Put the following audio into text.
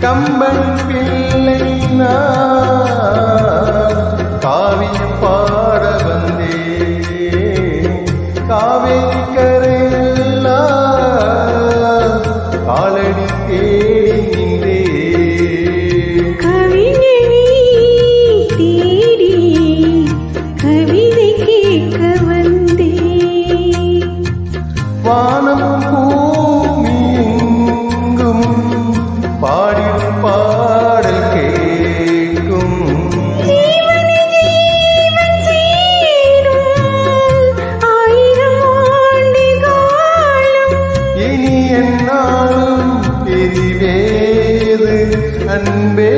கம்பன் பிள்ளை காவியம் பாட வந்தே காவேரி கரையெல்லாம் காலடி தேடி நின்றே கவிஞனை தேடி கவிதை கேட்க வந்தே வானம் பூமியெங்கும் பாடிடும் பாடல் கேட்கும் இனி என்னாலும் பிரிவேது அன்பே.